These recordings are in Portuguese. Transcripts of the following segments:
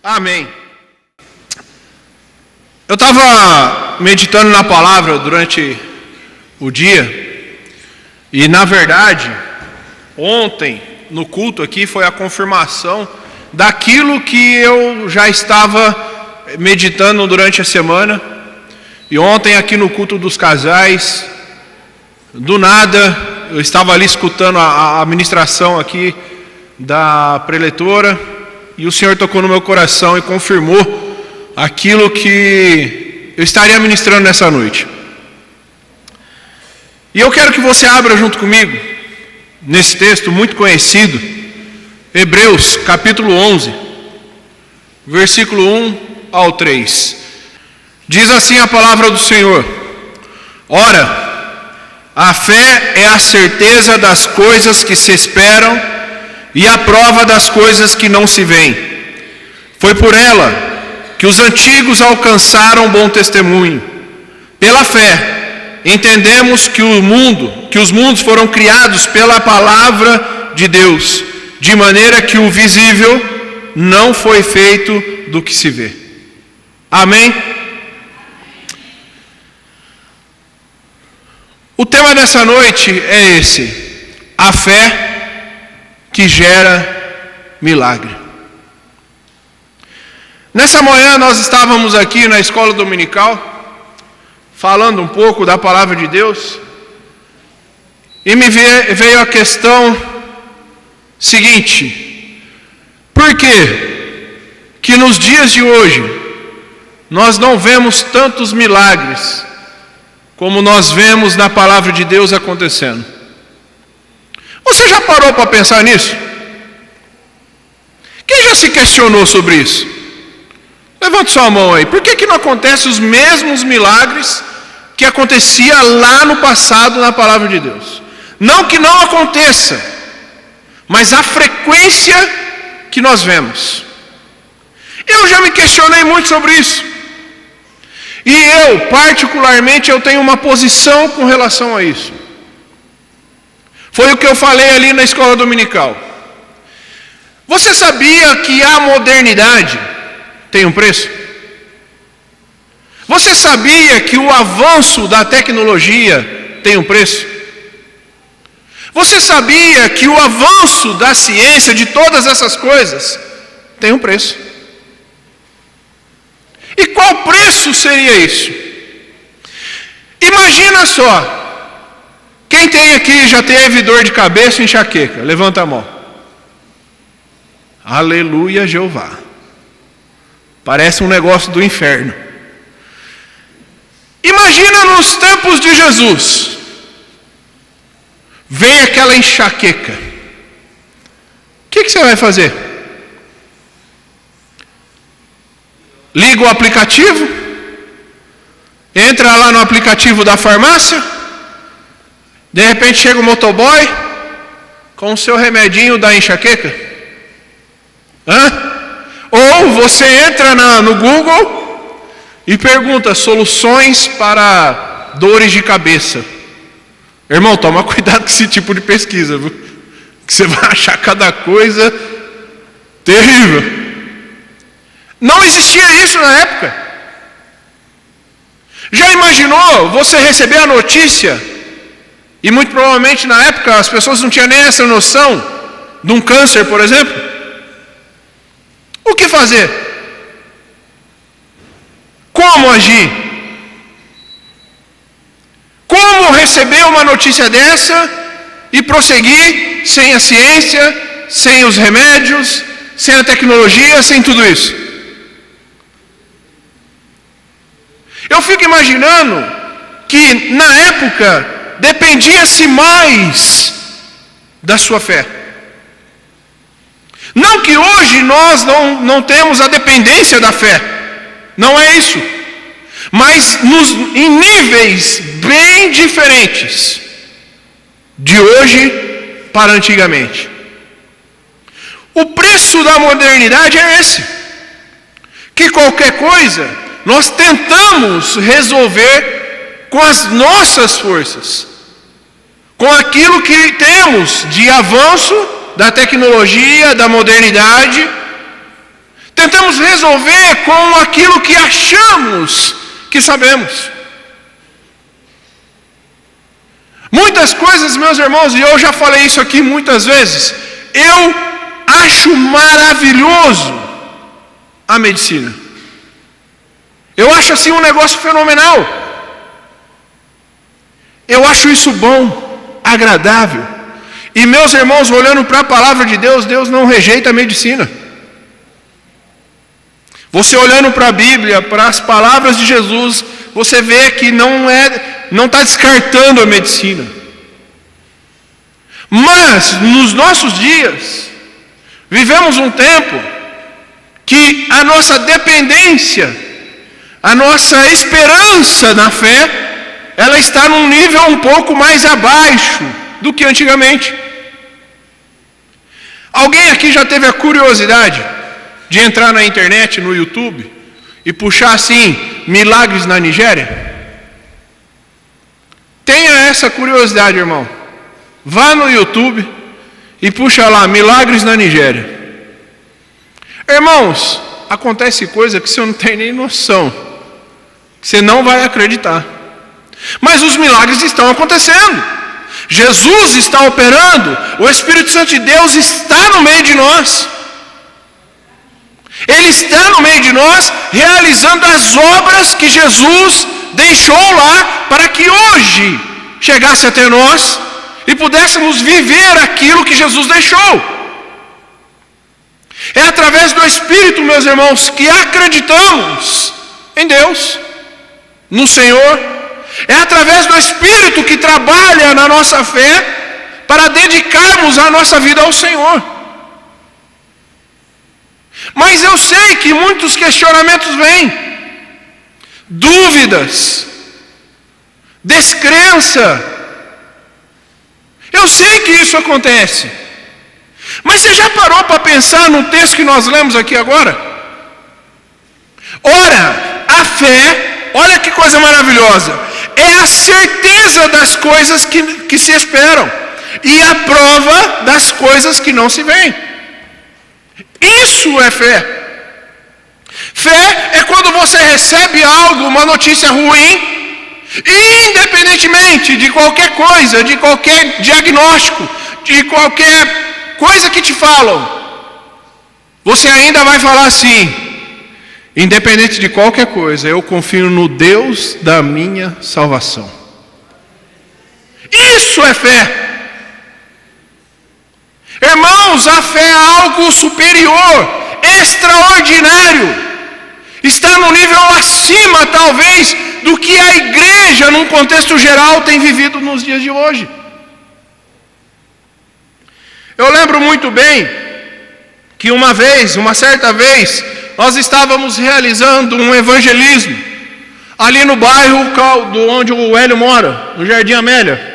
Amém. Eu estava meditando na palavra durante o dia e, na verdade, ontem no culto aqui foi a confirmação daquilo que eu já estava meditando durante a semana. E ontem aqui no culto dos casais, do nada, eu estava ali escutando a ministração aqui da preletora e o Senhor tocou no meu coração e confirmou aquilo que eu estaria ministrando nessa noite. E eu quero que você abra junto comigo, nesse texto muito conhecido, Hebreus capítulo 11, versículo 1 ao 3. Diz assim a palavra do Senhor: Ora, a fé é a certeza das coisas que se esperam e a prova das coisas que não se veem. Foi por ela que os antigos alcançaram bom testemunho. Pela fé, entendemos que os mundos foram criados pela palavra de Deus, de maneira que o visível não foi feito do que se vê. Amém? O tema dessa noite é esse: a fé que gera milagre. Nessa manhã nós estávamos aqui na escola dominical, falando um pouco da palavra de Deus, e me veio a questão seguinte: por que nos dias de hoje nós não vemos tantos milagres como nós vemos na palavra de Deus acontecendo? Você já parou para pensar nisso? Quem já se questionou sobre isso? Levante sua mão aí. Por que não acontecem os mesmos milagres que acontecia lá no passado na palavra de Deus? Não que não aconteça, mas a frequência que nós vemos. Eu já me questionei muito sobre isso. E eu, particularmente, eu tenho uma posição com relação a isso. Foi o que eu falei ali na escola dominical. Você sabia que a modernidade tem um preço? Você sabia que o avanço da tecnologia tem um preço? Você sabia que o avanço da ciência, de todas essas coisas, tem um preço? E qual preço seria isso? Imagina só. Quem tem aqui já teve dor de cabeça e enxaqueca? Levanta a mão. Aleluia, Jeová. Parece um negócio do inferno. Imagina nos tempos de Jesus. Vem aquela enxaqueca. O que você vai fazer? Liga o aplicativo? Entra lá no aplicativo da farmácia? De repente chega o motoboy com o seu remedinho da enxaqueca? Ou você entra no Google e pergunta soluções para dores de cabeça. Irmão, toma cuidado com esse tipo de pesquisa, viu? Que você vai achar cada coisa terrível. Não existia isso na época. Já imaginou você receber a notícia? E muito provavelmente na época as pessoas não tinham nem essa noção de um câncer, por exemplo. O que fazer? Como agir? Como receber uma notícia dessa e prosseguir sem a ciência, sem os remédios, sem a tecnologia, sem tudo isso? Eu fico imaginando que na época dependia-se mais da sua fé. Não que hoje nós não temos a dependência da fé. Não é isso. Mas em níveis bem diferentes de hoje para antigamente. O preço da modernidade é esse. Que qualquer coisa nós tentamos resolver com as nossas forças, com aquilo que temos de avanço da tecnologia, da modernidade. Tentamos resolver com aquilo que achamos que sabemos. Muitas coisas, meus irmãos, e eu já falei isso aqui muitas vezes, eu acho maravilhoso a medicina. Eu acho assim um negócio fenomenal. Eu acho isso bom, agradável. E meus irmãos, olhando para a palavra de Deus, Deus não rejeita a medicina. Você olhando para a Bíblia, para as palavras de Jesus, você vê que não está descartando a medicina. Mas, nos nossos dias, vivemos um tempo que a nossa dependência, a nossa esperança na fé, ela está num nível um pouco mais abaixo do que antigamente. Alguém aqui já teve a curiosidade de entrar na internet, no YouTube, e puxar assim, milagres na Nigéria? Tenha essa curiosidade, irmão. Vá no YouTube e puxa lá, milagres na Nigéria. Irmãos, acontece coisa que você não tem nem noção. Você não vai acreditar. Mas os milagres estão acontecendo. Jesus está operando. O Espírito Santo de Deus está no meio de nós. Ele está no meio de nós, realizando as obras que Jesus deixou lá, para que hoje chegasse até nós e pudéssemos viver aquilo que Jesus deixou. É através do Espírito, meus irmãos, que acreditamos em Deus, no Senhor. É através do Espírito que trabalha na nossa fé para dedicarmos a nossa vida ao Senhor. Mas eu sei que muitos questionamentos vêm, dúvidas, descrença. Eu sei que isso acontece. Mas você já parou para pensar no texto que nós lemos aqui agora? Ora, a fé, olha que coisa maravilhosa, é a certeza das coisas que se esperam e a prova das coisas que não se veem. Isso é fé. Fé é quando você recebe algo, uma notícia ruim, e independentemente de qualquer coisa, de qualquer diagnóstico, de qualquer coisa que te falam, você ainda vai falar assim: independente de qualquer coisa, eu confio no Deus da minha salvação. Isso é fé. Irmãos, a fé é algo superior, extraordinário. Está no nível acima, talvez, do que a igreja, num contexto geral, tem vivido nos dias de hoje. Eu lembro muito bem que uma certa vez, nós estávamos realizando um evangelismo ali no bairro onde o Hélio mora, no Jardim Amélia.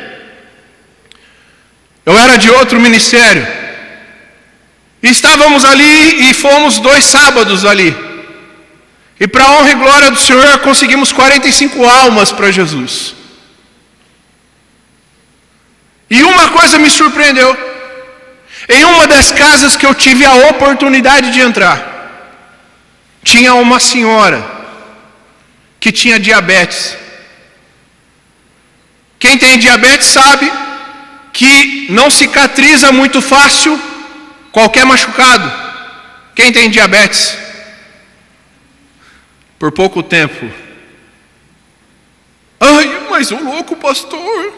Eu era de outro ministério. E estávamos ali e fomos 2 sábados ali. E para a honra e glória do Senhor, conseguimos 45 almas para Jesus. E uma coisa me surpreendeu. Em uma das casas que eu tive a oportunidade de entrar, tinha uma senhora que tinha diabetes. Quem tem diabetes sabe que não cicatriza muito fácil qualquer machucado. Quem tem diabetes? Por pouco tempo. Ai, mas o louco pastor.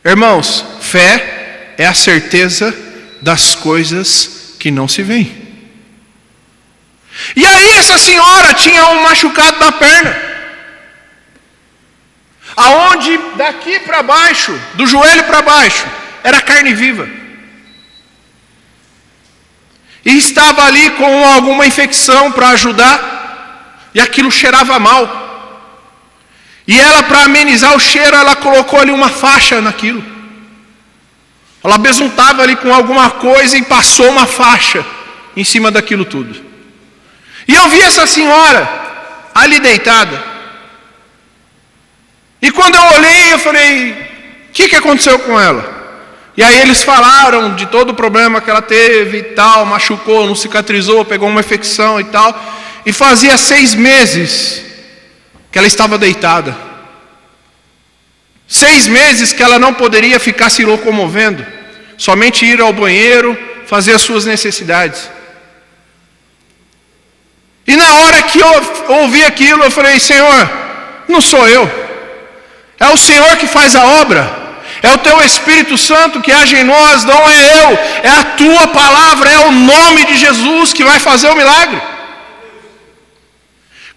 Irmãos, fé é a certeza das coisas que não se veem. E aí essa senhora tinha um machucado na perna, aonde daqui para baixo, do joelho para baixo, era carne viva. E estava ali com alguma infecção para ajudar, e aquilo cheirava mal. E ela, para amenizar o cheiro, ela colocou ali uma faixa naquilo. Ela besuntava ali com alguma coisa e passou uma faixa em cima daquilo tudo. E eu vi essa senhora ali deitada. E quando eu olhei, eu falei: o que aconteceu com ela? E aí eles falaram de todo o problema que ela teve e tal, machucou, não cicatrizou, pegou uma infecção e tal. E fazia 6 meses que ela estava deitada. 6 meses que ela não poderia ficar se locomovendo, somente ir ao banheiro, fazer as suas necessidades. E na hora que eu ouvi aquilo, eu falei: Senhor, não sou eu, é o Senhor que faz a obra. É o Teu Espírito Santo que age em nós, não é eu, é a Tua palavra, é o nome de Jesus que vai fazer o milagre.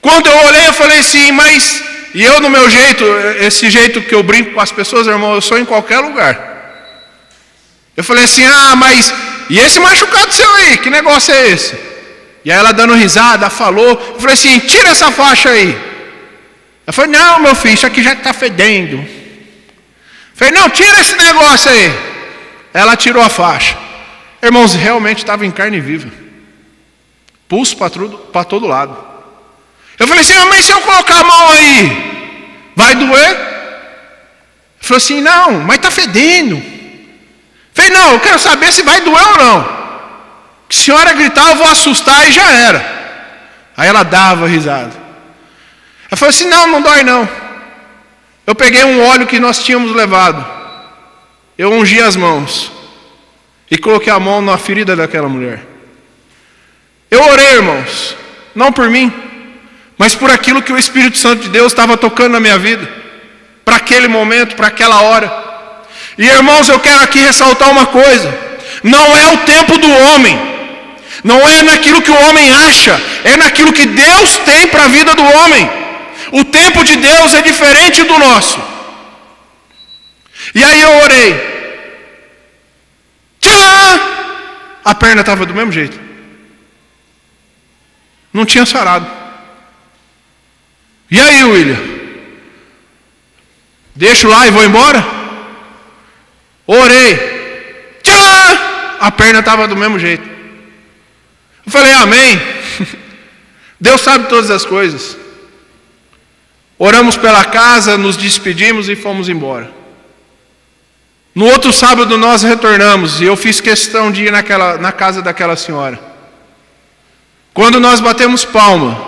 Quando eu olhei, eu falei assim, mas... E eu no meu jeito, esse jeito que eu brinco com as pessoas, irmão, eu sou em qualquer lugar. Eu falei assim, mas... E esse machucado seu aí, que negócio é esse? E aí ela dando risada, falou, eu falei assim, tira essa faixa aí. Ela falou, não meu filho, isso aqui já está fedendo. Falei, não, tira esse negócio aí. Ela tirou a faixa. Irmãos, realmente estava em carne viva. Pulso para todo lado. Eu falei assim, mas se eu colocar a mão aí, vai doer? Ele falou assim, não, mas está fedendo. Falei, não, eu quero saber se vai doer ou não. Se a senhora gritar, eu vou assustar e já era. Aí ela dava risada. Ela falou assim, não dói não. Eu peguei um óleo que nós tínhamos levado. Eu ungi as mãos. E coloquei a mão na ferida daquela mulher. Eu orei, irmãos. Não por mim, mas por aquilo que o Espírito Santo de Deus estava tocando na minha vida. Para aquele momento, para aquela hora. E irmãos, eu quero aqui ressaltar uma coisa. Não é o tempo do homem. Não é naquilo que o homem acha. É naquilo que Deus tem para a vida do homem. O tempo de Deus é diferente do nosso. E aí eu orei. Tchá! A perna estava do mesmo jeito. Não tinha sarado. E aí, William? Deixo lá e vou embora? Orei. Tchá! A perna estava do mesmo jeito. Eu falei, amém. Deus sabe todas as coisas. Oramos pela casa, nos despedimos e fomos embora. No outro sábado nós retornamos e eu fiz questão de ir na casa daquela senhora. Quando nós batemos palma,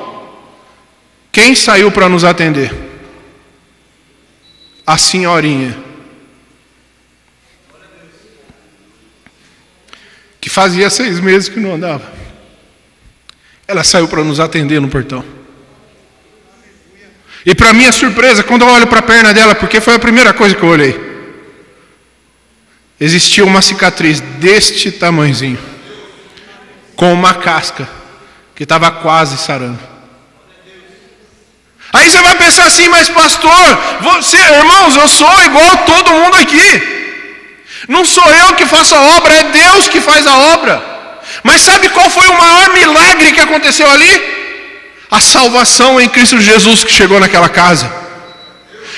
quem saiu para nos atender? A senhorinha. Que fazia 6 meses que não andava. Ela saiu para nos atender no portão. E para minha surpresa, quando eu olho para a perna dela, porque foi a primeira coisa que eu olhei, existia uma cicatriz deste tamanhozinho, com uma casca, que estava quase sarando. Aí você vai pensar assim, mas pastor, irmãos, eu sou igual todo mundo aqui. Não sou eu que faço a obra, é Deus que faz a obra. Mas sabe qual foi o maior milagre que aconteceu ali? A salvação em Cristo Jesus que chegou naquela casa.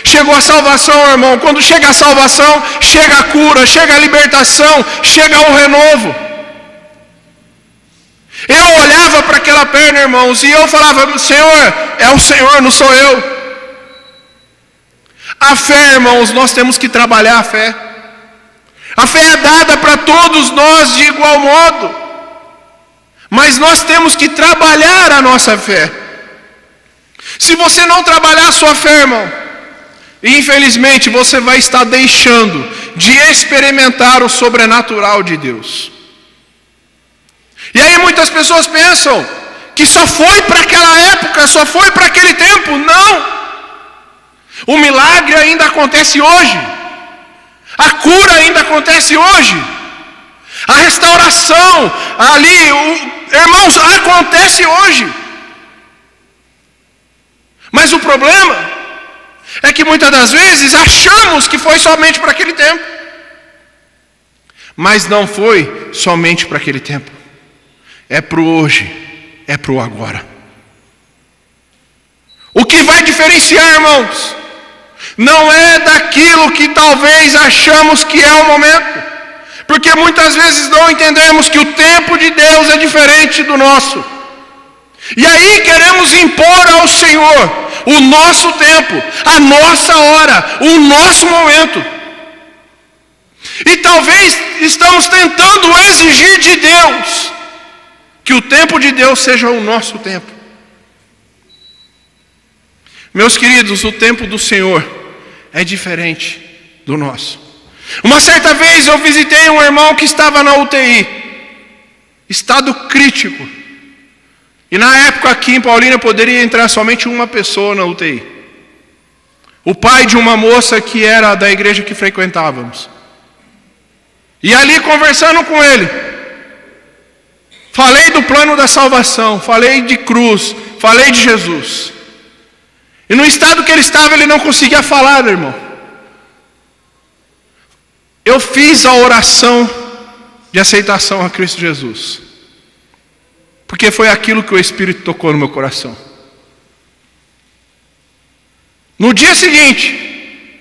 Chegou a salvação, irmão. Quando chega a salvação, chega a cura, chega a libertação, chega o renovo. Eu olhava para aquela perna, irmãos, e eu falava, Senhor, é o Senhor, não sou eu. A fé, irmãos, nós temos que trabalhar a fé. A fé é dada para todos nós de igual modo. Mas nós temos que trabalhar a nossa fé. Se você não trabalhar a sua fé, irmão, infelizmente você vai estar deixando de experimentar o sobrenatural de Deus. E aí muitas pessoas pensam que só foi para aquela época, só foi para aquele tempo. Não! O milagre ainda acontece hoje. A cura ainda acontece hoje. A restauração ali, irmãos, acontece hoje. Mas o problema é que muitas das vezes achamos que foi somente para aquele tempo. Mas não foi somente para aquele tempo. É para o hoje, é para o agora. O que vai diferenciar, irmãos, não é daquilo que talvez achamos que é o momento. Porque muitas vezes não entendemos que o tempo de Deus é diferente do nosso. E aí queremos impor ao Senhor o nosso tempo, a nossa hora, o nosso momento. E talvez estamos tentando exigir de Deus que o tempo de Deus seja o nosso tempo. Meus queridos, o tempo do Senhor é diferente do nosso. Uma certa vez eu visitei um irmão que estava na UTI, estado crítico. E na época aqui em Paulínia poderia entrar somente uma pessoa na UTI. O pai de uma moça que era da igreja que frequentávamos. E ali conversando com ele, falei do plano da salvação, falei de cruz, falei de Jesus. E no estado que ele estava, ele não conseguia falar, irmão. Eu fiz a oração de aceitação a Cristo Jesus, porque foi aquilo que o Espírito tocou no meu coração. No dia seguinte,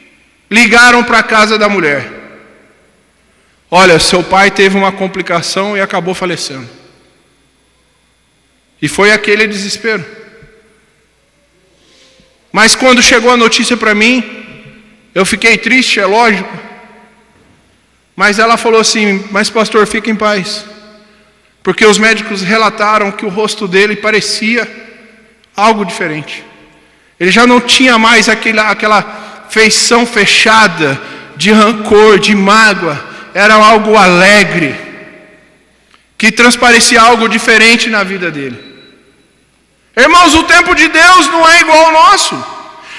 ligaram para a casa da mulher. Olha, seu pai teve uma complicação e acabou falecendo. E foi aquele desespero. Mas quando chegou a notícia para mim, eu fiquei triste, é lógico. Mas ela falou assim: mas pastor, fique em paz. Porque os médicos relataram que o rosto dele parecia algo diferente. Ele já não tinha mais aquela feição fechada de rancor, de mágoa. Era algo alegre, que transparecia algo diferente na vida dele. Irmãos, o tempo de Deus não é igual ao nosso.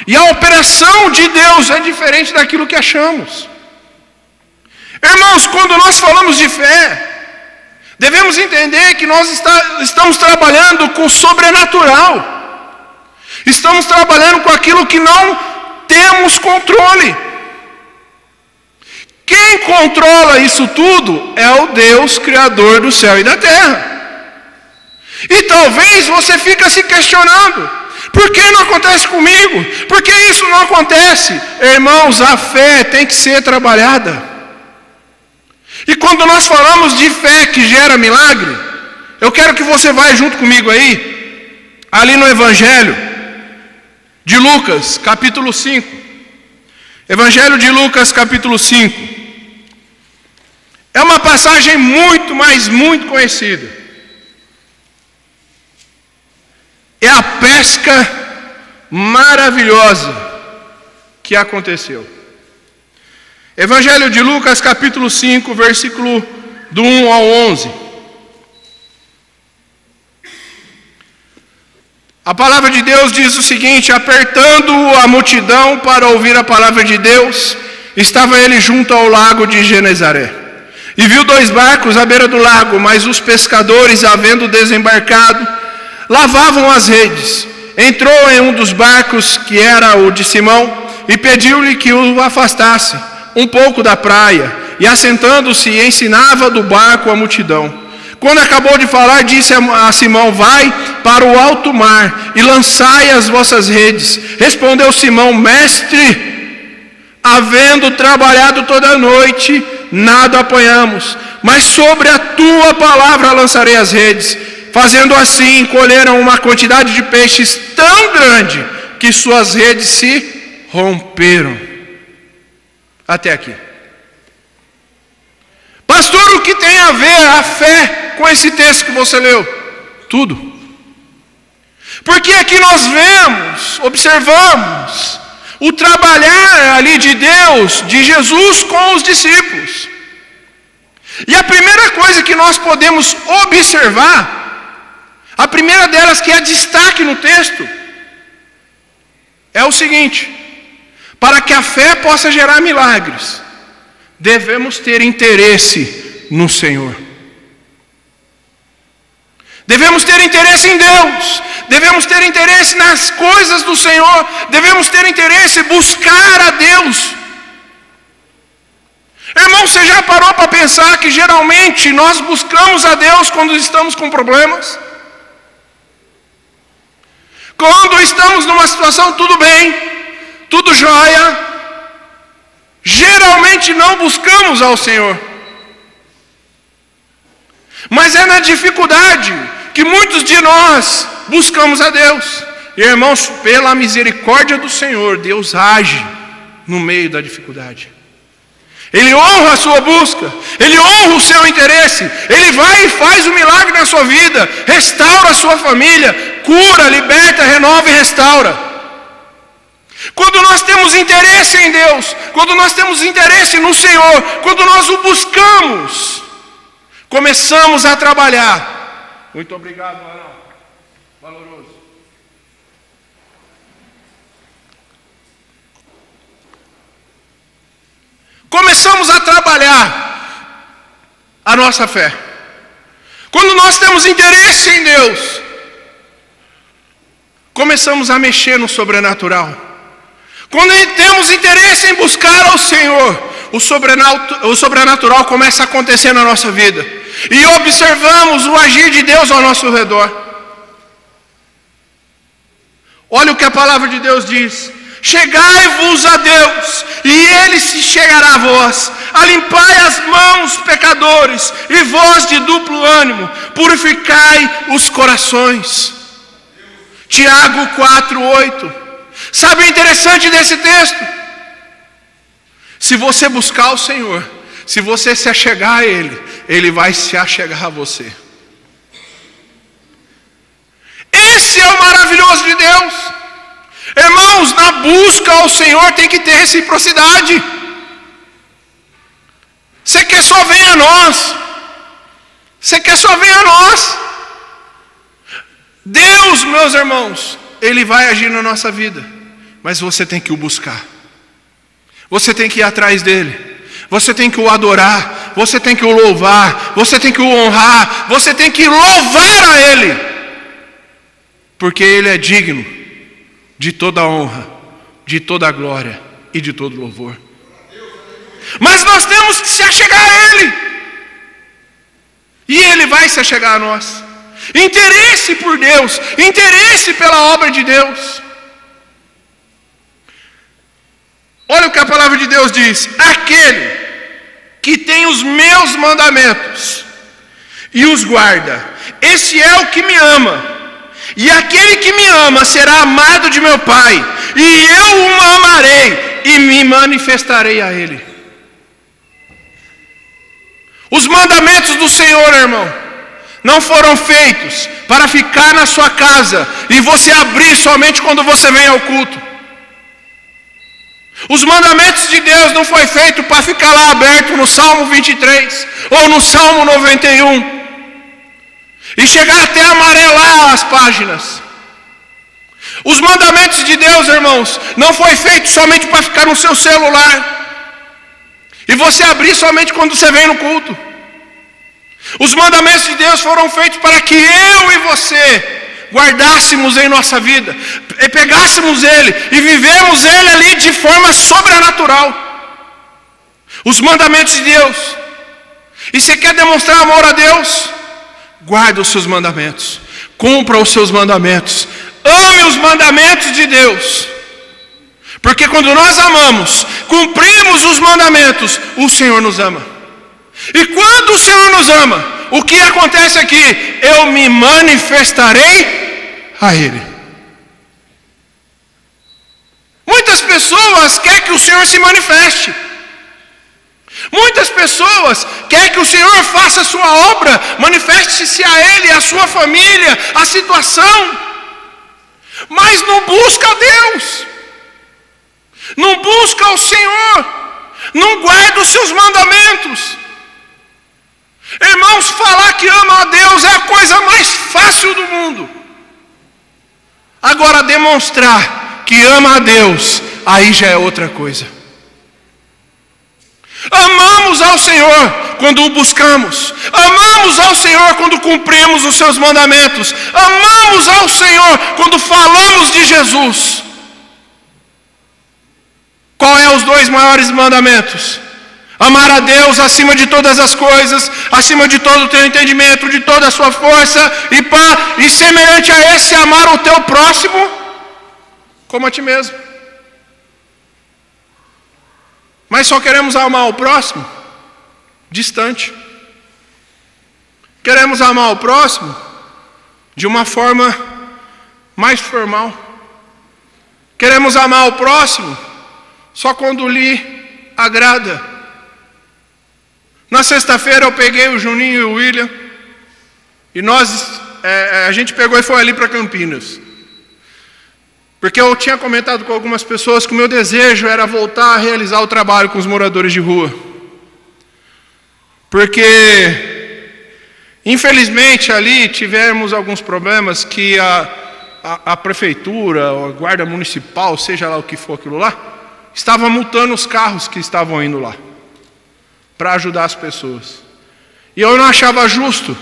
E a operação de Deus é diferente daquilo que achamos. Irmãos, quando nós falamos de fé, devemos entender que nós estamos trabalhando com o sobrenatural. Estamos trabalhando com aquilo que não temos controle. Quem controla isso tudo é o Deus Criador do céu e da terra. E talvez você fique se questionando: por que não acontece comigo? Por que isso não acontece? Irmãos, a fé tem que ser trabalhada. E quando nós falamos de fé que gera milagre, eu quero que você vá junto comigo aí, ali no Evangelho de Lucas, capítulo 5. Evangelho de Lucas, capítulo 5. É uma passagem muito, mas muito conhecida. É a pesca maravilhosa que aconteceu. Evangelho de Lucas, capítulo 5, versículo do 1 ao 11. A palavra de Deus diz o seguinte: apertando a multidão para ouvir a palavra de Deus, estava ele junto ao lago de Genezaré. E viu 2 barcos à beira do lago, mas os pescadores, havendo desembarcado, lavavam as redes. Entrou em um dos barcos, que era o de Simão, e pediu-lhe que o afastasse um pouco da praia, e assentando-se ensinava do barco a multidão. Quando acabou de falar, disse a Simão: vai para o alto mar e lançai as vossas redes. Respondeu Simão: mestre, havendo trabalhado toda a noite, nada apanhamos, mas sobre a tua palavra lançarei as redes. Fazendo assim, colheram uma quantidade de peixes tão grande que suas redes se romperam. Até aqui. Pastor, o que tem a ver a fé com esse texto que você leu? Tudo. Porque aqui nós vemos, observamos o trabalhar ali de Deus, de Jesus com os discípulos. E a primeira coisa que nós podemos observar, a primeira delas que é destaque no texto, é o seguinte: para que a fé possa gerar milagres, devemos ter interesse no Senhor. Devemos ter interesse em Deus, devemos ter interesse nas coisas do Senhor, devemos ter interesse em buscar a Deus. Irmão, você já parou para pensar que geralmente nós buscamos a Deus quando estamos com problemas? Quando estamos numa situação tudo bem, tudo jóia, geralmente não buscamos ao Senhor. Mas é na dificuldade que muitos de nós buscamos a Deus. E, irmãos, pela misericórdia do Senhor, Deus age no meio da dificuldade. Ele honra a sua busca, Ele honra o seu interesse, Ele vai e faz um milagre na sua vida, restaura a sua família, cura, liberta, renova e restaura. Quando nós temos interesse em Deus, quando nós temos interesse no Senhor, quando nós o buscamos, começamos a trabalhar. Muito obrigado, Arão. Valoroso. Começamos a trabalhar a nossa fé. Quando nós temos interesse em Deus, começamos a mexer no sobrenatural. Quando temos interesse em buscar ao Senhor, o sobrenatural começa a acontecer na nossa vida. E observamos o agir de Deus ao nosso redor. Olha o que a palavra de Deus diz: chegai-vos a Deus, e Ele se chegará a vós. Alimpai as mãos, pecadores, e vós de duplo ânimo, purificai os corações. Tiago 4:8. Sabe o interessante desse texto? Se você buscar o Senhor, se você se achegar a Ele, Ele vai se achegar a você. Esse é o maravilhoso de Deus. Irmãos, na busca ao Senhor tem que ter reciprocidade. Você quer só vem a nós. Você quer só vem a nós. Deus, meus irmãos, Ele vai agir na nossa vida, mas você tem que o buscar. Você tem que ir atrás dEle. Você tem que o adorar. Você tem que o louvar. Você tem que o honrar. Você tem que louvar a Ele, porque Ele é digno de toda a honra, de toda a glória e de todo louvor. Mas nós temos que se achegar a Ele, e Ele vai se achegar a nós. Interesse por Deus, interesse pela obra de Deus. Olha o que a palavra de Deus diz: aquele que tem os meus mandamentos e os guarda, esse é o que me ama. E aquele que me ama será amado de meu Pai, e eu o amarei e me manifestarei a Ele. Os mandamentos do Senhor, irmão, não foram feitos para ficar na sua casa e você abrir somente quando você vem ao culto. Os mandamentos de Deus não foi feito para ficar lá aberto no Salmo 23 ou no Salmo 91 e chegar até amarelar as páginas. Os mandamentos de Deus, irmãos, não foi feito somente para ficar no seu celular e você abrir somente quando você vem no culto. Os mandamentos de Deus foram feitos para que eu e você guardássemos em nossa vida, e pegássemos Ele e vivemos Ele ali de forma sobrenatural. Os mandamentos de Deus. E você quer demonstrar amor a Deus? Guarda os seus mandamentos, cumpra os seus mandamentos, ame os mandamentos de Deus, porque quando nós amamos, cumprimos os mandamentos, o Senhor nos ama. E quando o Senhor nos ama, o que acontece aqui? Eu me manifestarei a Ele. Muitas pessoas querem que o Senhor se manifeste. Muitas pessoas querem que o Senhor faça a sua obra, manifeste-se a Ele, a sua família, a situação, mas não busca a Deus, não busca o Senhor, não guarda os seus mandamentos. Irmãos, falar que ama a Deus é a coisa mais fácil do mundo. Agora, demonstrar que ama a Deus, aí já é outra coisa. Amamos ao Senhor quando o buscamos. Amamos ao Senhor quando cumprimos os seus mandamentos. Amamos ao Senhor quando falamos de Jesus. Qual é os 2 maiores mandamentos? Amar a Deus acima de todas as coisas, acima de todo o teu entendimento, de toda a sua força, e semelhante a esse, amar o teu próximo como a ti mesmo. Mas só queremos amar o próximo distante. Queremos amar o próximo de uma forma mais formal. Queremos amar o próximo só quando lhe agrada. Na sexta-feira eu peguei o Juninho e o William, e a gente pegou e foi ali para Campinas. Porque eu tinha comentado com algumas pessoas que o meu desejo era voltar a realizar o trabalho com os moradores de rua. Porque, infelizmente, ali tivemos alguns problemas que a prefeitura, a guarda municipal, seja lá o que for aquilo lá, estava multando os carros que estavam indo lá, para ajudar as pessoas. E eu não achava justo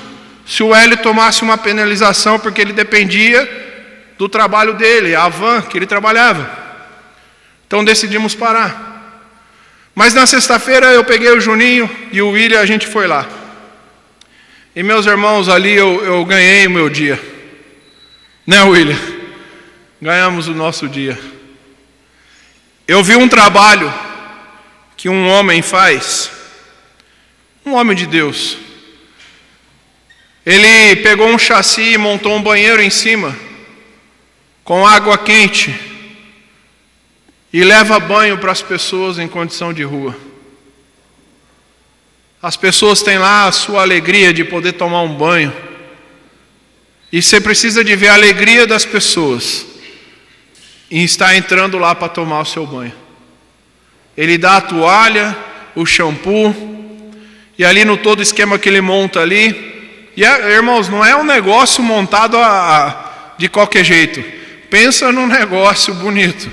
se o Hélio tomasse uma penalização, porque ele dependia do trabalho dele, a van que ele trabalhava. Então decidimos parar. Mas na sexta-feira eu peguei o Juninho e o William, a gente foi lá. E meus irmãos, ali eu ganhei o meu dia. Né, William? Ganhamos o nosso dia. Eu vi um trabalho que um homem faz, um homem de Deus. Ele pegou um chassi e montou um banheiro em cima, com água quente, e leva banho para as pessoas em condição de rua. As pessoas têm lá a sua alegria de poder tomar um banho. E você precisa de ver a alegria das pessoas em estar entrando lá para tomar o seu banho. Ele dá a toalha, o shampoo, e ali no todo esquema que ele monta ali. E irmãos, não é um negócio montado de qualquer jeito. Pensa num negócio bonito.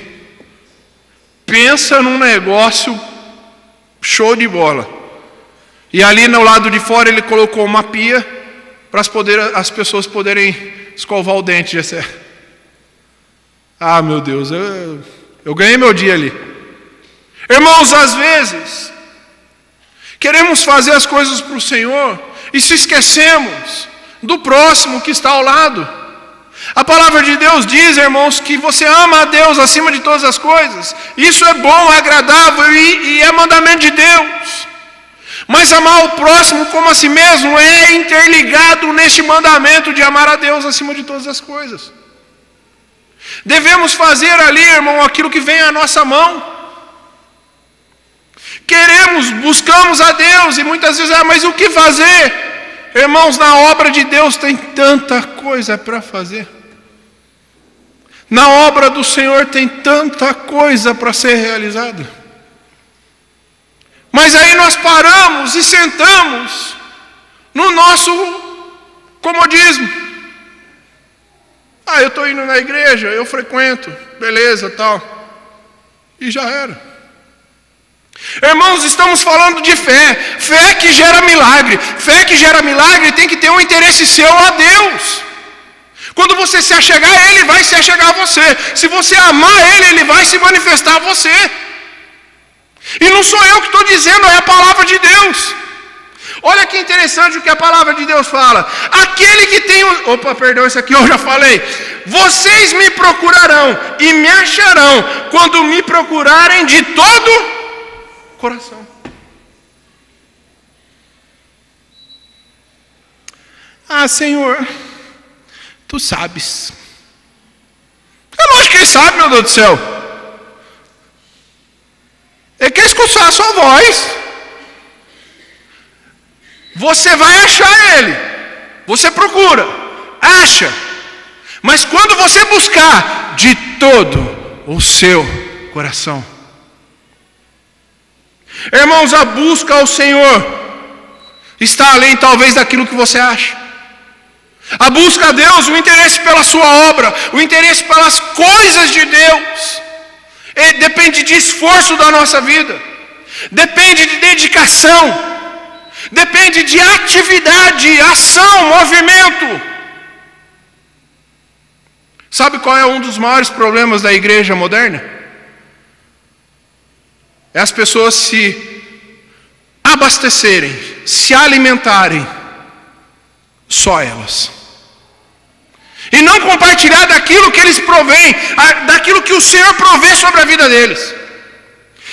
Pensa num negócio show de bola. E ali no lado de fora ele colocou uma pia para as pessoas poderem escovar o dente. Ah, meu Deus, eu ganhei meu dia ali. Irmãos, às vezes queremos fazer as coisas para o Senhor e se esquecemos do próximo que está ao lado. A palavra de Deus diz, irmãos, que você ama a Deus acima de todas as coisas. Isso é bom, é agradável e é mandamento de Deus. Mas amar o próximo como a si mesmo é interligado neste mandamento de amar a Deus acima de todas as coisas. Devemos fazer ali, irmão, aquilo que vem à nossa mão. Buscamos a Deus e muitas vezes, mas o que fazer? Irmãos, na obra de Deus tem tanta coisa para fazer. Na obra do Senhor tem tanta coisa para ser realizada. Mas aí nós paramos e sentamos no nosso comodismo. Eu estou indo na igreja, eu frequento, beleza, tal. E já era. Irmãos, estamos falando de fé. Fé que gera milagre. Fé que gera milagre tem que ter um interesse seu a Deus. Quando você se achegar a Ele, vai se achegar a você. Se você amar Ele, Ele vai se manifestar a você. E não sou eu que estou dizendo, é a palavra de Deus. Olha que interessante o que a palavra de Deus fala. Aquele que tem... Isso aqui eu já falei. Vocês me procurarão e me acharão quando me procurarem de todo coração. Senhor, Tu sabes. É lógico que Ele sabe, meu Deus do céu. Ele quer escutar a sua voz. Você vai achar Ele. Você procura, acha. Mas quando você buscar de todo o seu coração. Irmãos, a busca ao Senhor está além talvez daquilo que você acha. A busca a Deus, o interesse pela sua obra, o interesse pelas coisas de Deus, depende de esforço da nossa vida, depende de dedicação, depende de atividade, ação, movimento. Sabe qual é um dos maiores problemas da igreja moderna? É as pessoas se abastecerem, se alimentarem, só elas. E não compartilhar daquilo que eles provêm, daquilo que o Senhor provê sobre a vida deles.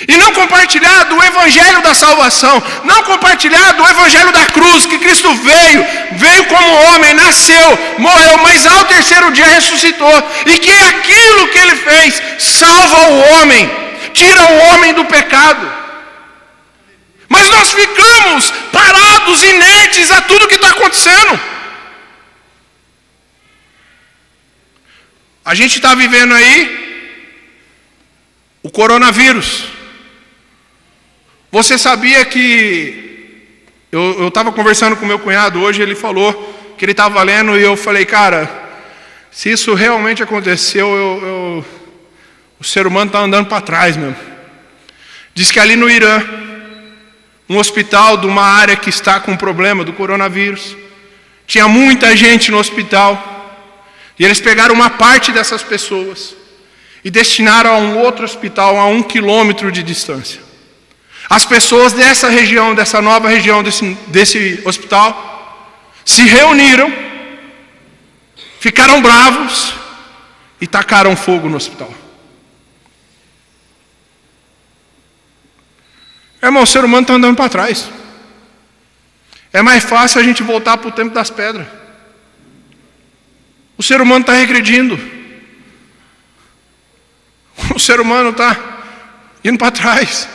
E não compartilhar do evangelho da salvação, não compartilhar do evangelho da cruz, que Cristo veio como homem, nasceu, morreu, mas ao terceiro dia ressuscitou. E que aquilo que Ele fez salva o homem, tira o homem do pecado. mas nós ficamos parados, inertes a tudo que está acontecendo. A gente está vivendo aí o coronavírus. Você sabia que eu estava conversando com meu cunhado hoje, ele falou que ele estava lendo e eu falei, cara, se isso realmente aconteceu, o ser humano está andando para trás mesmo. Diz que ali no Irã, um hospital de uma área que está com problema do coronavírus, tinha muita gente no hospital, e eles pegaram uma parte dessas pessoas e destinaram a um outro hospital a 1 quilômetro de distância. As pessoas dessa região, dessa nova região, desse hospital, se reuniram, ficaram bravos e tacaram fogo no hospital. Irmão, o ser humano está andando para trás. É mais fácil a gente voltar para o tempo das pedras. O ser humano está regredindo. O ser humano está indo para trás.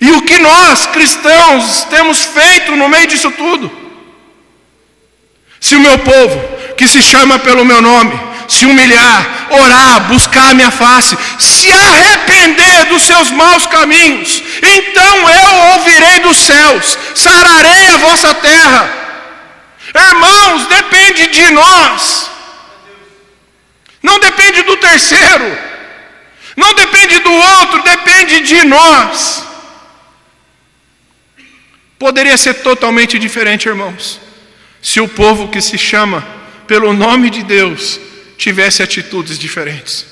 E o que nós, cristãos, temos feito no meio disso tudo? Se o meu povo, que se chama pelo meu nome, se humilhar, orar, buscar a minha face, se arrepender dos seus maus caminhos, então eu ouvirei dos céus, sararei a vossa terra. Irmãos, depende de nós. Não depende do terceiro. Não depende do outro, depende de nós. Poderia ser totalmente diferente, irmãos, se o povo que se chama pelo nome de Deus tivesse atitudes diferentes.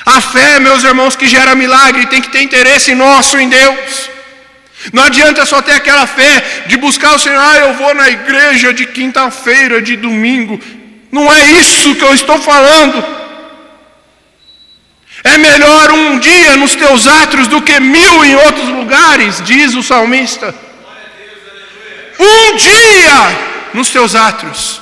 A fé, meus irmãos, que gera milagre, tem que ter interesse nosso em Deus. Não adianta só ter aquela fé de buscar o Senhor, eu vou na igreja de quinta-feira, de domingo. Não é isso que eu estou falando. É melhor um dia nos teus átrios do que 1000 em outros lugares, diz o salmista. Um dia nos teus átrios.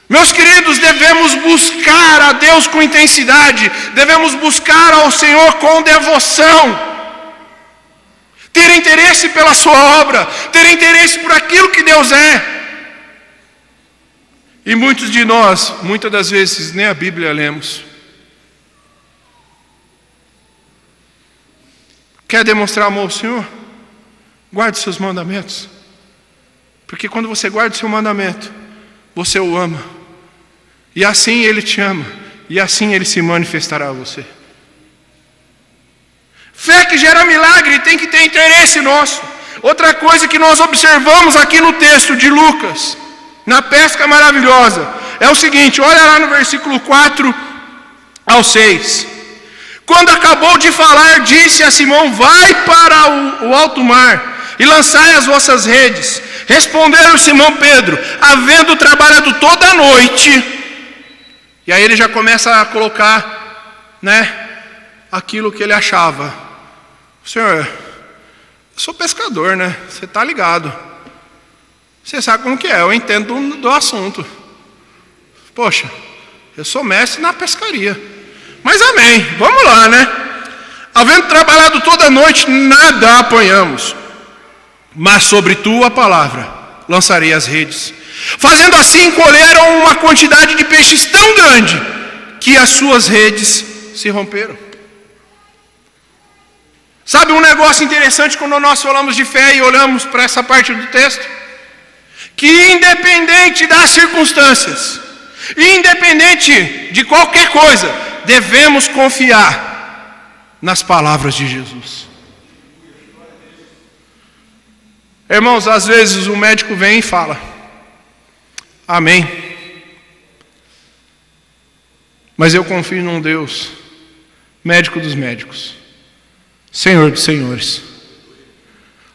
Meus queridos, devemos buscar a Deus com intensidade, devemos buscar ao Senhor com devoção, ter interesse pela sua obra, ter interesse por aquilo que Deus é. E muitos de nós, muitas das vezes, nem a Bíblia lemos. Quer demonstrar amor ao Senhor? Guarde seus mandamentos. Porque quando você guarda o seu mandamento, você o ama. E assim Ele te ama. E assim Ele se manifestará a você. Fé que gera milagre tem que ter interesse nosso. Outra coisa que nós observamos aqui no texto de Lucas, na pesca maravilhosa, é o seguinte, olha lá no versículo 4 ao 6. Quando acabou de falar, disse a Simão, vai para o alto mar e lançai as vossas redes. Responderam Simão Pedro, havendo trabalhado toda a noite. E aí ele já começa a colocar, aquilo que ele achava. Senhor, eu sou pescador, Você está ligado. Você sabe como que é, eu entendo do assunto. Poxa, eu sou mestre na pescaria. Mas amém, vamos lá, Havendo trabalhado toda a noite, nada apanhamos. Mas sobre tua palavra lançarei as redes. Fazendo assim, colheram uma quantidade de peixes tão grande que as suas redes se romperam. Sabe um negócio interessante quando nós falamos de fé e olhamos para essa parte do texto? Que independente das circunstâncias, independente de qualquer coisa, devemos confiar nas palavras de Jesus. Irmãos, às vezes o médico vem e fala, amém. Mas eu confio num Deus, médico dos médicos, Senhor dos senhores,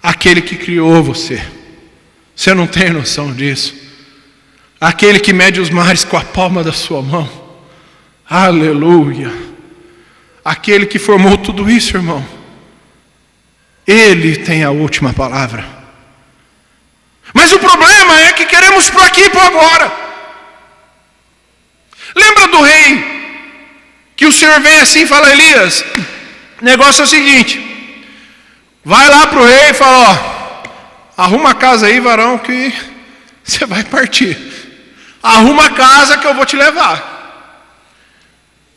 aquele que criou você. Você não tem noção disso. Aquele que mede os mares com a palma da sua mão. Aleluia. Aquele que formou tudo isso, irmão. Ele tem a última palavra. Mas o problema é que queremos por aqui e por agora. Lembra do rei? Que o Senhor vem assim e fala, Elias, O negócio é o seguinte: vai lá para o rei e fala: ó, arruma a casa aí, varão, que você vai partir. Arruma a casa que eu vou te levar.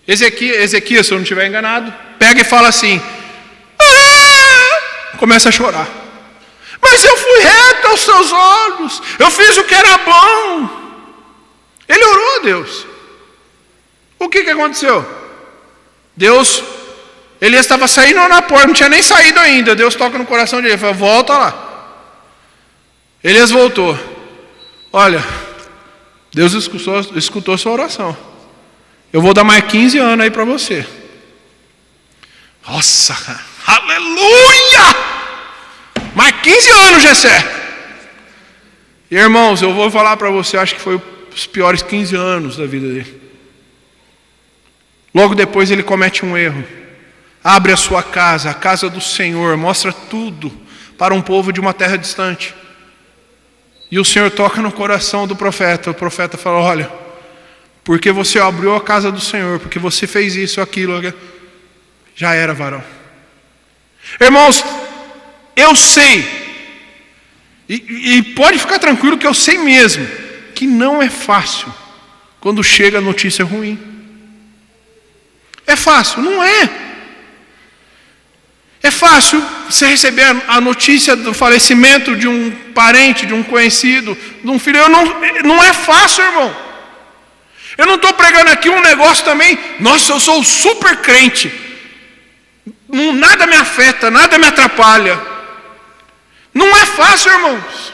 Ezequias, se eu não estiver enganado, pega e fala assim: começa a chorar. Mas eu fui reto aos seus olhos, eu fiz o que era bom. Ele orou a Deus. O que aconteceu? Deus, ele estava saindo na porta, não tinha nem saído ainda. Deus toca no coração dele e fala: volta lá. Elias voltou. Olha, Deus escutou sua oração. Eu vou dar mais 15 anos aí para você. Nossa, aleluia! Mais 15 anos, Jessé. Irmãos, eu vou falar para você, acho que foi os piores 15 anos da vida dele. Logo depois ele comete um erro. Abre a sua casa, a casa do Senhor, mostra tudo para um povo de uma terra distante. E o Senhor toca no coração do profeta. O profeta fala: olha, porque você abriu a casa do Senhor, porque você fez isso, aquilo, já era, varão. Irmãos, eu sei, e pode ficar tranquilo que eu sei mesmo, que não é fácil quando chega a notícia ruim. É fácil? Não é. É fácil você receber a notícia do falecimento de um parente, de um conhecido, de um filho. Não é fácil, irmão. Eu não estou pregando aqui um negócio também: nossa, eu sou super crente, nada me afeta, nada me atrapalha. Não é fácil, irmãos.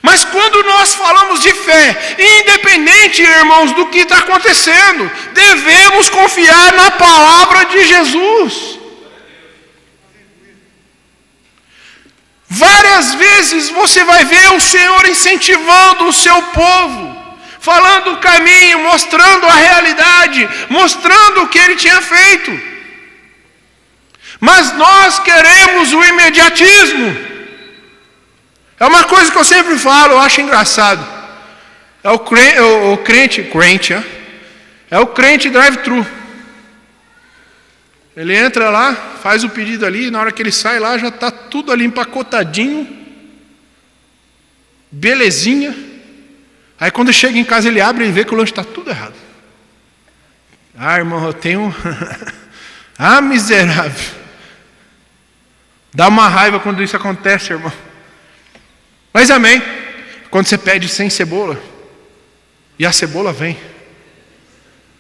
Mas quando nós falamos de fé, independente, irmãos, do que está acontecendo, devemos confiar na palavra de Jesus. Várias vezes você vai ver o Senhor incentivando o seu povo, falando o caminho, mostrando a realidade, mostrando o que Ele tinha feito. Mas nós queremos o imediatismo. É uma coisa que eu sempre falo, eu acho engraçado. É o crente drive-thru. Ele entra lá, faz o pedido ali, e na hora que ele sai lá, já está tudo ali empacotadinho, belezinha. Aí quando chega em casa, ele abre e vê que o lanche está tudo errado. Ah, irmão, eu tenho... ah, miserável. Dá uma raiva quando isso acontece, irmão. Mas amém. Quando você pede sem cebola, e a cebola vem,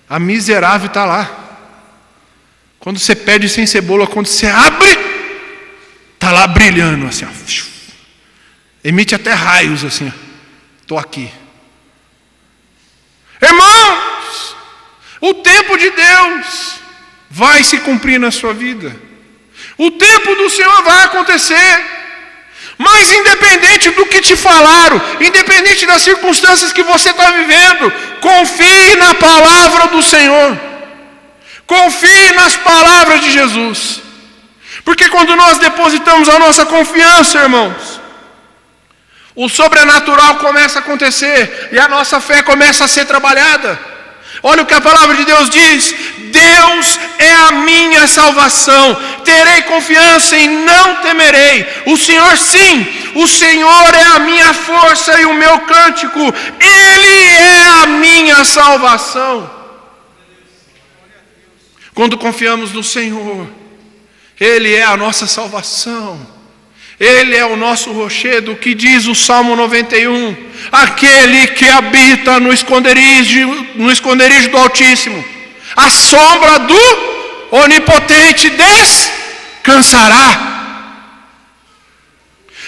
a miserável está lá. Quando você pede sem cebola, quando você abre, está lá brilhando assim, ó. Emite até raios assim, estou aqui. Irmãos, o tempo de Deus vai se cumprir na sua vida. O tempo do Senhor vai acontecer. Mas independente do que te falaram, independente das circunstâncias que você está vivendo, confie na palavra do Senhor. Confie nas palavras de Jesus. Porque quando nós depositamos a nossa confiança, irmãos, o sobrenatural começa a acontecer e a nossa fé começa a ser trabalhada. Olha o que a palavra de Deus diz: Deus é a minha salvação, terei confiança e não temerei. O Senhor, sim, o Senhor é a minha força e o meu cântico, Ele é a minha salvação. Quando confiamos no Senhor, Ele é a nossa salvação. Ele é o nosso rochedo, que diz o Salmo 91, aquele que habita no esconderijo do Altíssimo, a sombra do Onipotente descansará.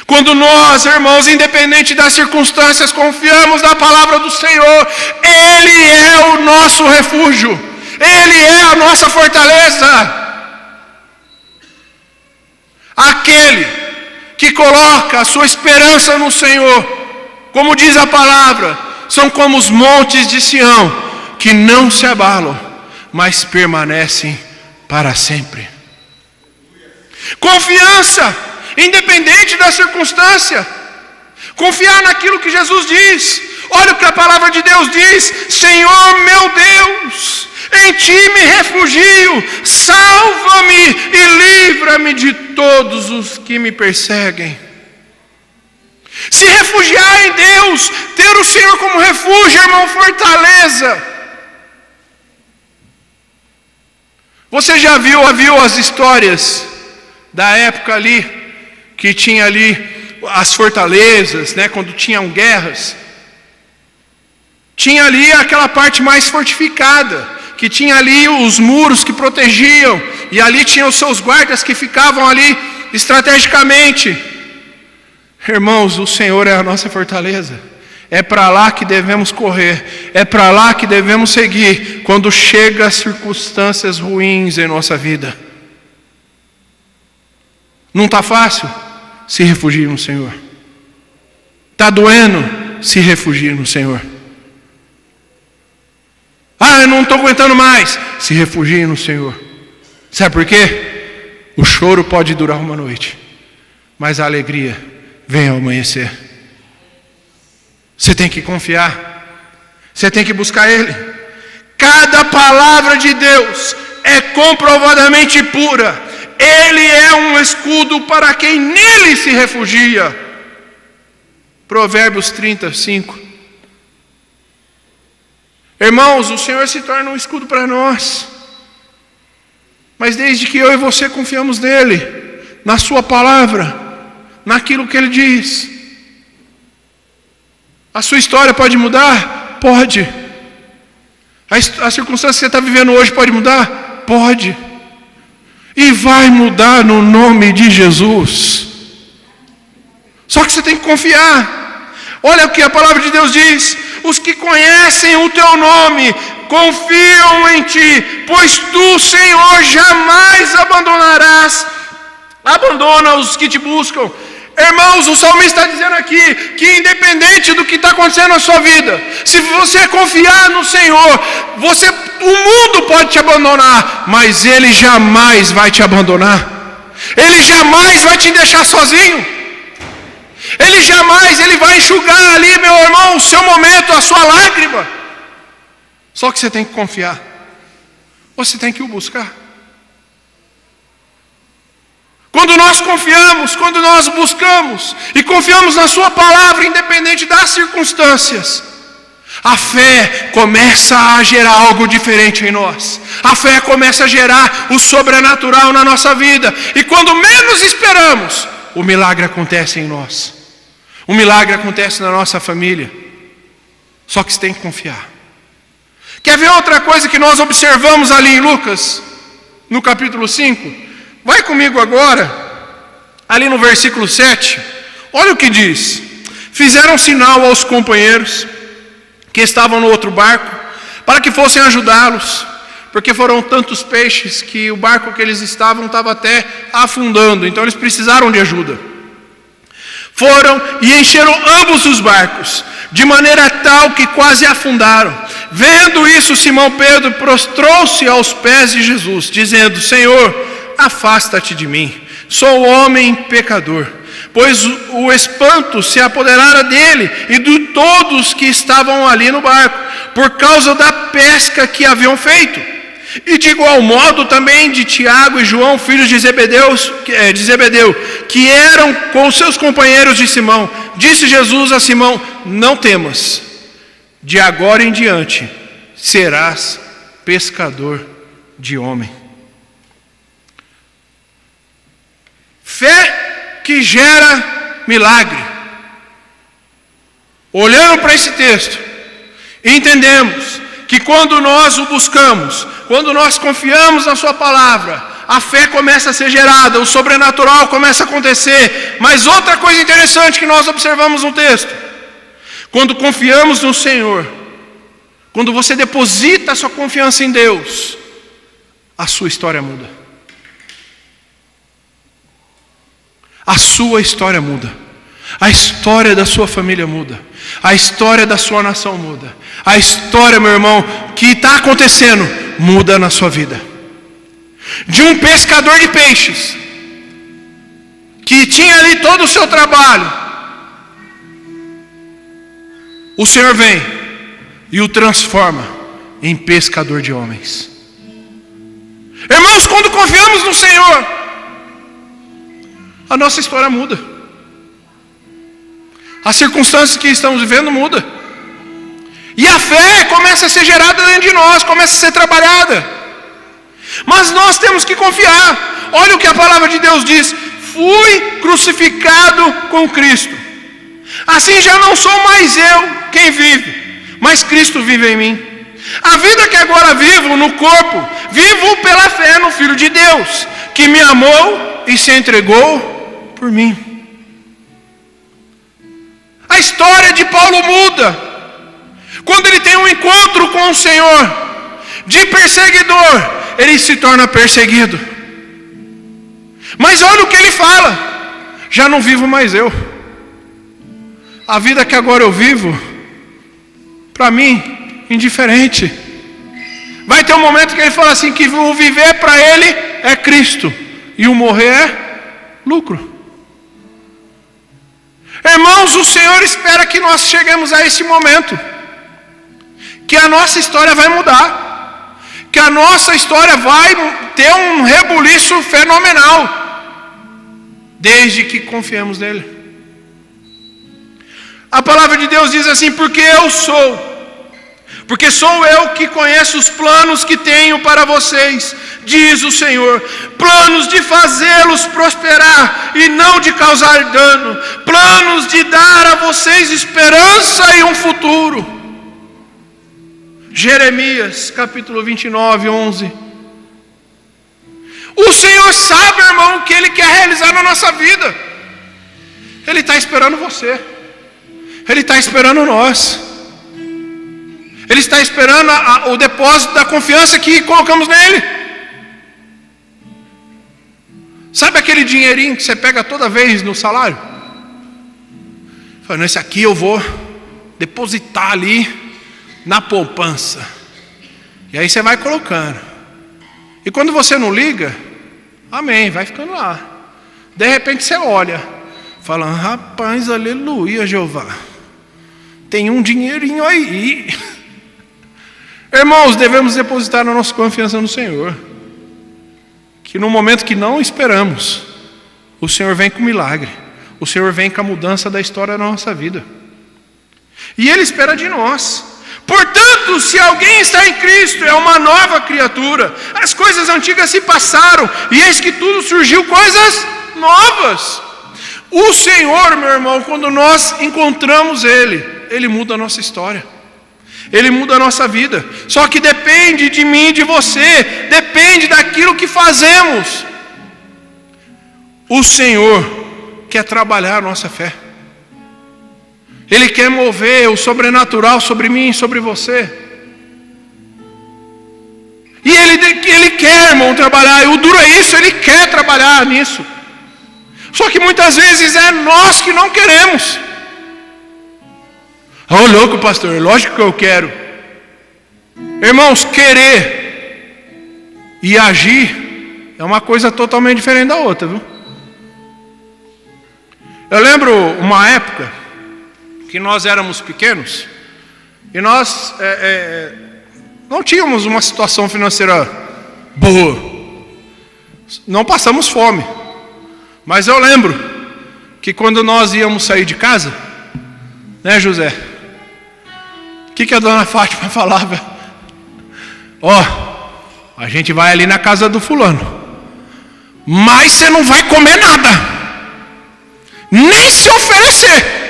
Quando nós, irmãos, independente das circunstâncias, confiamos na palavra do Senhor, Ele é o nosso refúgio, Ele é a nossa fortaleza. Aquele que coloca a sua esperança no Senhor, como diz a palavra, são como os montes de Sião, que não se abalam, mas permanecem para sempre. Confiança, independente da circunstância. Confiar naquilo que Jesus diz. Olha o que a palavra de Deus diz: Senhor meu Deus, Em ti me refugio, salva-me e livra-me de todos os que me perseguem. Se refugiar em Deus, ter o Senhor como refúgio, irmão, fortaleza. Você já viu as histórias da época ali, que tinha ali as fortalezas, né, quando tinham guerras? Tinha ali aquela parte mais fortificada, que tinha ali os muros que protegiam, e ali tinham os seus guardas que ficavam ali estrategicamente. Irmãos, o Senhor é a nossa fortaleza. É para lá que devemos correr, é para lá que devemos seguir quando chegam as circunstâncias ruins em nossa vida. Não está fácil? Se refugie no Senhor. Está doendo? Se refugie no Senhor. Eu não estou aguentando mais. Se refugie no Senhor. Sabe por quê? O choro pode durar uma noite, mas a alegria vem ao amanhecer. Você tem que confiar. Você tem que buscar Ele. Cada palavra de Deus é comprovadamente pura. Ele é um escudo para quem nele se refugia. Provérbios 35. Irmãos, o Senhor se torna um escudo para nós. Mas desde que eu e você confiamos nele, na sua palavra, naquilo que ele diz, a sua história pode mudar? Pode. A circunstância que você está vivendo hoje pode mudar? Pode. E vai mudar no nome de Jesus. Só que você tem que confiar. Olha o que a palavra de Deus diz: os que conhecem o teu nome confiam em ti, pois tu, Senhor, jamais abandona os que te buscam. Irmãos, o salmista está dizendo aqui que independente do que está acontecendo na sua vida, se você confiar no Senhor, o mundo pode te abandonar, mas Ele jamais vai te abandonar. Ele jamais vai te deixar sozinho. Ele vai enxugar ali, meu irmão, o seu momento, a sua lágrima. Só que você tem que confiar. Você tem que o buscar. Quando nós confiamos, quando nós buscamos e confiamos na sua palavra, independente das circunstâncias, a fé começa a gerar algo diferente em nós. A fé começa a gerar o sobrenatural na nossa vida. E quando menos esperamos, o milagre acontece em nós. O milagre acontece na nossa família. Só que você tem que confiar. Quer ver outra coisa que nós observamos ali em Lucas, no capítulo 5? Vai comigo agora, ali no versículo 7. Olha o que diz: fizeram sinal aos companheiros que estavam no outro barco, para que fossem ajudá-los, porque foram tantos peixes que o barco que eles estavam estava até afundando, então eles precisaram de ajuda. Foram e encheram ambos os barcos, de maneira tal que quase afundaram. Vendo isso, Simão Pedro prostrou-se aos pés de Jesus, dizendo: Senhor, afasta-te de mim, sou homem pecador. Pois o espanto se apoderara dele e de todos que estavam ali no barco, por causa da pesca que haviam feito. E de igual modo também de Tiago e João, filhos de Zebedeu, que eram com seus companheiros de Simão. Disse Jesus a Simão: não temas, de agora em diante serás pescador de homem. Fé que gera milagre. Olhando para esse texto, entendemos que quando nós o buscamos, quando nós confiamos na sua palavra, a fé começa a ser gerada, o sobrenatural começa a acontecer. Mas outra coisa interessante que nós observamos no texto: quando confiamos no Senhor, quando você deposita a sua confiança em Deus, a sua história muda. A sua história muda. A história da sua família muda. A história da sua nação muda. A história, meu irmão, que está acontecendo, muda na sua vida. De um pescador de peixes, que tinha ali todo o seu trabalho, o Senhor vem e o transforma em pescador de homens. Irmãos, quando confiamos no Senhor, a nossa história muda. As circunstâncias que estamos vivendo mudam. E a fé começa a ser gerada dentro de nós, começa a ser trabalhada. Mas nós temos que confiar. Olha o que a palavra de Deus diz: fui crucificado com Cristo. Assim já não sou mais eu quem vive, mas Cristo vive em mim. A vida que agora vivo no corpo, vivo pela fé no Filho de Deus, que me amou e se entregou por mim. A história de Paulo muda quando ele tem um encontro com o Senhor. De perseguidor, ele se torna perseguido. Mas olha o que ele fala: já não vivo mais eu. A vida que agora eu vivo, para mim, indiferente. Vai ter um momento que ele fala assim, que o viver para ele é Cristo, e o morrer é lucro. Irmãos, o Senhor espera que nós cheguemos a esse momento, que a nossa história vai mudar, que a nossa história vai ter um rebuliço fenomenal, desde que confiemos nele. A palavra de Deus diz assim: porque sou eu que conheço os planos que tenho para vocês, diz o Senhor, planos de fazê-los prosperar e não de causar dano, planos de dar a vocês esperança e um futuro. Jeremias capítulo 29, 11. O Senhor sabe, irmão, o que Ele quer realizar na nossa vida. Ele está esperando você. Ele está esperando nós. Ele está esperando o depósito da confiança que colocamos nele. Sabe aquele dinheirinho que você pega toda vez no salário? Falando, esse aqui eu vou depositar ali na poupança. E aí você vai colocando. E quando você não liga, amém, vai ficando lá. De repente você olha, falando, rapaz, aleluia, Jeová, tem um dinheirinho aí. Irmãos, devemos depositar a nossa confiança no Senhor, que no momento que não esperamos, o Senhor vem com milagre, o Senhor vem com a mudança da história da nossa vida, e Ele espera de nós. Portanto, se alguém está em Cristo, é uma nova criatura, as coisas antigas se passaram, e eis que tudo surgiu coisas novas. O Senhor, meu irmão, quando nós encontramos Ele muda a nossa história, Ele muda a nossa vida. Só que depende de mim e de você, depende daquilo que fazemos. O Senhor quer trabalhar a nossa fé, Ele quer mover o sobrenatural sobre mim e sobre você. E Ele quer, irmão, trabalhar. E o duro é isso, Ele quer trabalhar nisso. Só que muitas vezes é nós que não queremos. Oh, louco, pastor, lógico que eu quero. Irmãos, querer e agir é uma coisa totalmente diferente da outra, viu? Eu lembro uma época que nós éramos pequenos e nós não tínhamos uma situação financeira boa, não passamos fome, mas eu lembro que quando nós íamos sair de casa, né, José, o que a dona Fátima falava? A gente vai ali na casa do fulano, mas você não vai comer nada, nem se oferecer.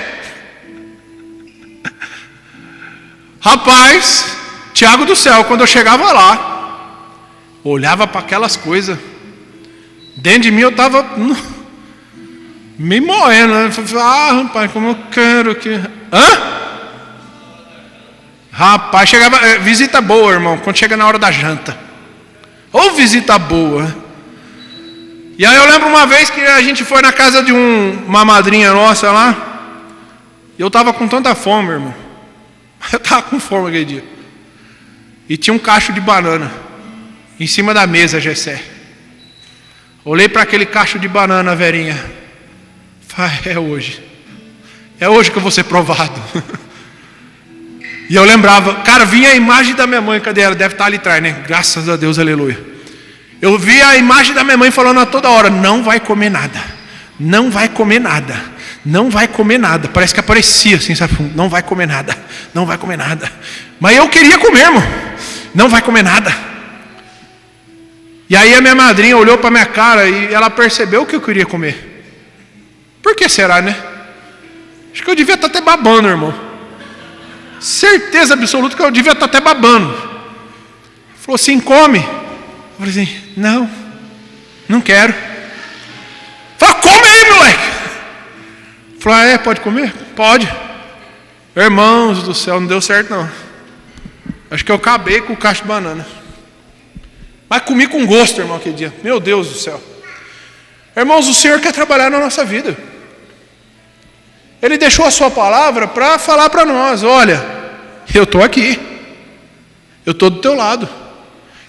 Rapaz, Tiago do céu, quando eu chegava lá, olhava para aquelas coisas, dentro de mim eu estava me moendo, né? Rapaz, como eu quero que... Rapaz, chegava... visita boa, irmão, quando chega na hora da janta. Ou visita boa. E aí eu lembro uma vez que a gente foi na casa de uma madrinha nossa lá, e eu estava com tanta fome, irmão. Eu estava com fome aquele dia. E tinha um cacho de banana em cima da mesa, Gessé. Olhei para aquele cacho de banana, Verinha. Falei, é hoje que eu vou ser provado. E eu lembrava, cara, vinha a imagem da minha mãe, cadê ela? Deve estar ali atrás, né? Graças a Deus, aleluia. Eu via a imagem da minha mãe falando a toda hora, não vai comer nada, não vai comer nada, não vai comer nada. Parece que aparecia assim, sabe? Não vai comer nada, não vai comer nada. Mas eu queria comer, irmão. Não vai comer nada. E aí a minha madrinha olhou para minha cara e ela percebeu que eu queria comer. Por que será, né? Acho que eu devia estar até babando, irmão. Certeza absoluta que eu devia estar até babando. Falou assim, come. Eu falei assim, não quero. Falou, come aí, moleque. Falou, pode comer? Pode. Irmãos do céu, não deu certo não. Acho que eu acabei com o cacho de banana. Mas comi com gosto, irmão, aquele dia. Meu Deus do céu. Irmãos, o Senhor quer trabalhar na nossa vida. Ele deixou a sua palavra para falar para nós, olha, eu estou aqui. Eu estou do teu lado.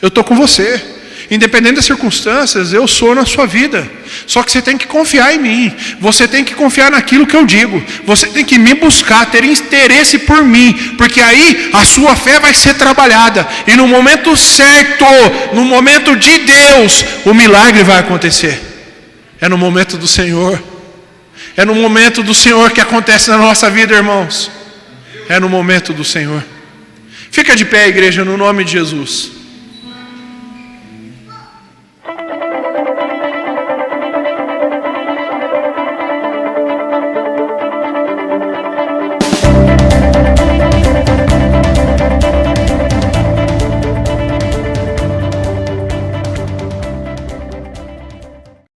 Eu estou com você. Independente das circunstâncias, eu sou na sua vida. Só que você tem que confiar em mim. Você tem que confiar naquilo que eu digo. Você tem que me buscar, ter interesse por mim. Porque aí a sua fé vai ser trabalhada. E no momento certo, no momento de Deus, o milagre vai acontecer. É no momento do Senhor. É no momento do Senhor que acontece na nossa vida, irmãos. É no momento do Senhor. Fica de pé, igreja, no nome de Jesus.